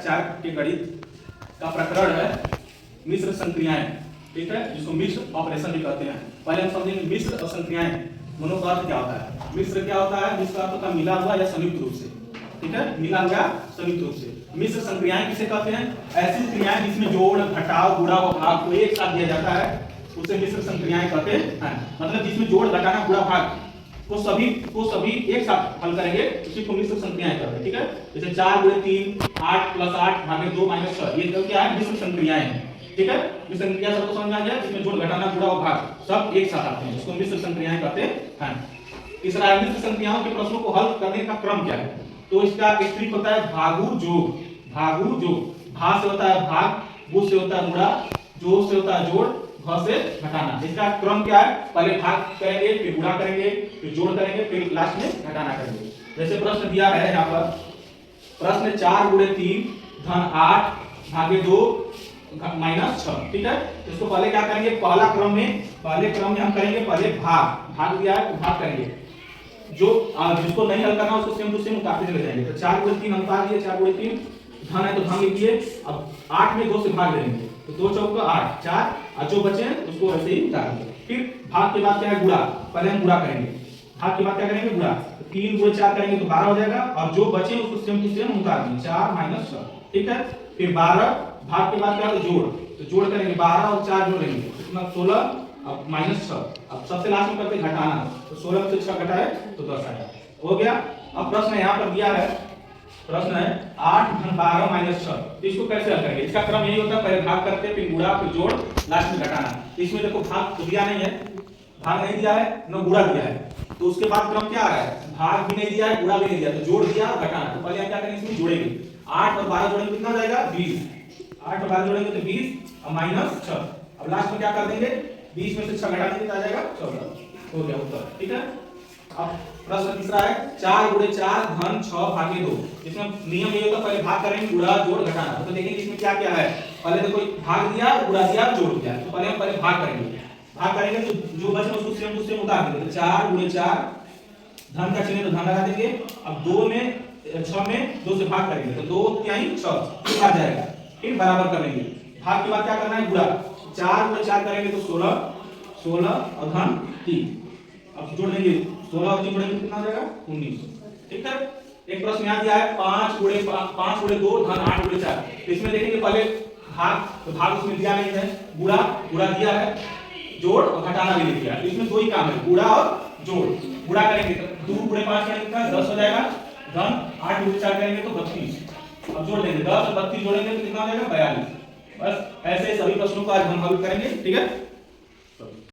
4 के गणित का प्रकरण है मिश्र संक्रियाएं, ठीक है, जिसको मिश्र ऑपरेशन भी कहते हैं। पहले हम समझेंगे मिश्र और संक्रियाएं दोनों का अर्थ क्या होता है। मिश्र क्या होता है? मिश्र का अर्थ होता है मिला हुआ या संयुक्त रूप से, ठीक है, मिला हुआ संयुक्त रूप से। मिश्र संक्रियाएं किसे कहते हैं? ऐसी क्रियाएं जिसमें जोड़, घटाव, गुणा व भाग को एक साथ दिया जाता है उसे मिश्र संक्रियाएं कहते हैं। मतलब जिसमें जोड़, घटाना, गुणा, भाग को सभी एक साथ हल करेंगे उसी को मिश्र संक्रियाएं कहते हैं, ठीक है। जैसे 4 × 3 8 + 8 भागे 2 - 6 ये क्या है? मिश्र संक्रियाएं हैं, ठीक है। मिश्र संक्रिया सबको समझ में आ गया, जिसमें जोड़, घटाना, गुणा और भाग सब एक साथ आते हैं, इसको मिश्र संक्रियाएं कहते हैं। तीसरा है मिश्र संक्रियाओं के प्रश्नों को हल करने का क्रम क्या है। तो इसका एक ट्रिक होता है भागु जोग। भागु जोग, भा से होता है भाग, बु से होता है गुणा, जो से होता है जोड़, घ से घटाना। इसका क्रम क्या है? पहले भाग करेंगे, फिर गुणा करेंगे, फिर जोड़ करेंगे, फिर लास्ट में घटाना करेंगे। जैसे प्रश्न दिया है यहाँ पर, प्रश्न 4 × 3 धन 8 भागे 2 -6, ठीक है। इसको पहले क्या करेंगे? पहले क्रम में हम करेंगे पहले भाग दिया है तो भाग करेंगे, जो जिसको नहीं हल करना उसको सेम टू सेम उतारते चले जाएंगे। तो 4 × 3 हम उतार दिए, 4 × 3 धन है तो धन लिखिए। अब 8 में 2 से भाग लेंगे तो 2 चौका 8 4, और जो बचे उसको ऐसे ही उतार देंगे। फिर भाग के बाद क्या है? गुणा। पहले हम गुणा करेंगे, भाग के बाद क्या करेंगे? गुणा। तो 3 × 4 करेंगे तो 12 हो जाएगा, और जो बचे उसको सेम टू सेम उतार देंगे, 4 - 6, ठीक है। फिर 12 भाग के बाद क्या है? जोड़। तो जोड़ करेंगे, 12 और 4 जोड़ेंगे कितना? 16, अब -6। अब सबसे लास्ट में करते घटाना, तो 16 में से 6 घटाए तो 10 आया, हो गया। अब प्रश्न यहाँ पर दिया है, प्रश्न है 8 धन 12 -6, तो इसको कैसे हल करेंगे? इसका क्रम यही होता है, पहले भाग करते, फिर गुणा, फिर जोड़, लास्ट में घटाना। तो इसमें देखो भाग तो दिया नहीं है, भाग नहीं दिया है, न गुणा दिया है, तो उसके बाद क्रम क्या आ रहा है? भाग भी नहीं दिया है, गुणा भी नहीं दिया, तो जोड़ दिया और घटाना। तो पहले हम क्या करेंगे? इसमें जोड़ेंगे, 8 और 12 जोड़ेंगे कितना हो जाएगा? 20। 8 और 12 जोड़ेंगे तो 20 और -6। अब लास्ट में क्या कर देंगे? 20 में से 6 घटा देंगे तो आ जाएगा 14, हो गया उत्तर, ठीक है। अब प्रश्न तीसरा है 4 × 4 धन 6 भागे 2। इसमें नियम ये होता है पहले भाग करेंगे, गुणा, जोड़, घटाना। तो देखेंगे इसमें क्या क्या है। पहले देखो भाग दिया, गुणा दिया, जोड़ दिया, तो पहले भाग करेंगे। भाग करेंगे तो जो बचे उसको सेम टू सेम उतार देंगे। तो 4 × 4 धन का चिन्ह तो धन लगा देंगे। अब 6 में 2 से भाग करेंगे तो 2 तिहाई 6 आ जाएगा, फिर बराबर कर लेंगे। भाग के बाद क्या करना है? गुणा। 4 × 4 करेंगे तो 16 और धन 3। अब जोड़ लेंगे, 16 और 3 जोड़ेंगे कितना हो जाएगा? 19, ठीक है। एक प्रश्न यहाँ दिया है 5 × 2 धन 8 × 4। तो इसमें देखेंगे पहले भाग, तो भाग उसमें दिया नहीं है, गुणा दिया है, जोड़ और घटाना भी नहीं दिया। तो इसमें दो ही काम है, गुणा और जोड़। गुणा करेंगे तो 2 × 5 करेंगे कितना? 10 हो जाएगा, धन 8 × 4 करेंगे तो 32। अब जोड़ लेंगे, 10 और 32 जोड़ेंगे तो कितना हो जाएगा? 42। बस ऐसे सभी प्रश्नों को आज हम हल करेंगे, ठीक है।